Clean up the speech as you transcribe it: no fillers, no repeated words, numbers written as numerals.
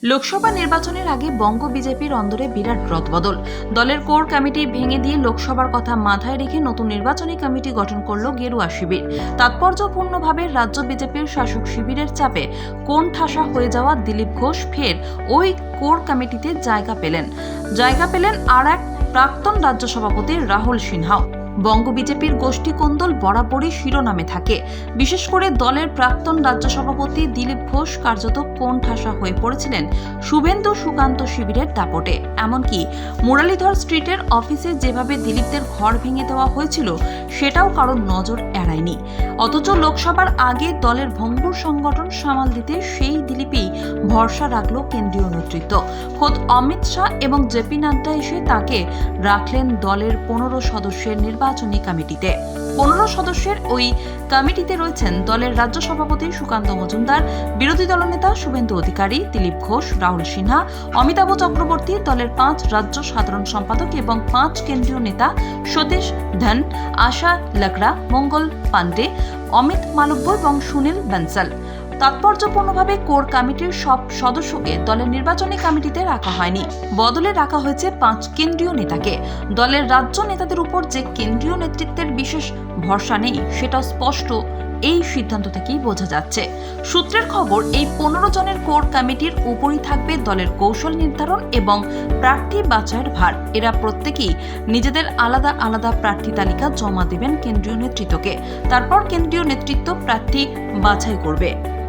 লোকসভা নির্বাচনের আগে বঙ্গ বিজেপির অন্দরে বিরাট রদবদল। দলের কোর কমিটি ভেঙে দিয়ে লোকসভার কথা মাথায় রেখে নতুন নির্বাচনী কমিটি গঠন করল গেরুয়া শিবির। তাৎপর্যপূর্ণভাবে রাজ্য বিজেপির শাসক শিবিরের চাপে কোণঠাসা হয়ে যাওয়া দিলীপ ঘোষ ফের ওই কোর কমিটিতে জায়গা পেলেন আর এক প্রাক্তন রাজ্য সভাপতি রাহুল সিনহাও। বঙ্গ বিজেপির গোষ্ঠী কোন্দল বরাবরই শিরোনামে থাকে। বিশেষ করে দলের প্রাক্তন রাজ্য সভাপতি দিলীপ ঘোষ কার্যত কোণঠাসা হয়ে পড়েছিলেন শুভেন্দু সুকান্ত শিবিরের দাপটে। এমনকি মুরালীধর স্ট্রিটের অফিসে যেভাবে দিলীপদের ঘর ভেঙে দেওয়া হয়েছিল সেটাও কারোর নজর এড়ায়নি। অথচ লোকসভার আগে দলের ভঙ্গুর সংগঠন সামাল দিতে সেই দিলীপই ভরসা রাখল কেন্দ্রীয় নেতৃত্ব। খোদ অমিত শাহ এবং জেপি নাড্ডা এসে তাকে রাখলেন দলের 15 সদস্যের নির্বাচনী কমিটিতে। 15 সদস্যের ওই কমিটিতে রয়েছেন দলের রাজ্য সভাপতি সুকান্ত মজুমদার, বিরোধী দলনেতা শুভেন্দু অধিকারী, দিলীপ ঘোষ, রাহুল সিনহা, অমিতাভ চক্রবর্তী, দলের 5 রাজ্য সাধারণ সম্পাদক এবং 5 কেন্দ্রীয় নেতা সতীশ ধন, আশা লাকড়া, মঙ্গল পান্ডে, অমিত মালব্য এবং সুনীল বনসাল। তাৎপর্যপূর্ণভাবে কোর কমিটির সব সদস্যকে দলের নির্বাচনী কমিটিতে রাখা হয়নি, বদলে রাখা হয়েছে 5 কেন্দ্রীয় নেতাকে। দলের রাজ্য নেতাদের উপর যে কেন্দ্রীয় নেতৃত্বের বিশেষ ভরসা নেই সেটা স্পষ্ট এই সিদ্ধান্ত থেকেই বোঝা যাচ্ছে। সূত্রের খবর, এই 15 জনের কোর কমিটির উপরই থাকবে দলের কৌশল নির্ধারণ এবং প্রার্থী বাছাইয়ের ভার। এরা প্রত্যেকেই নিজেদের আলাদা আলাদা প্রার্থী তালিকা জমা দেবেন কেন্দ্রীয় নেতৃত্বকে। তারপর কেন্দ্রীয় নেতৃত্ব প্রার্থী বাছাই করবে।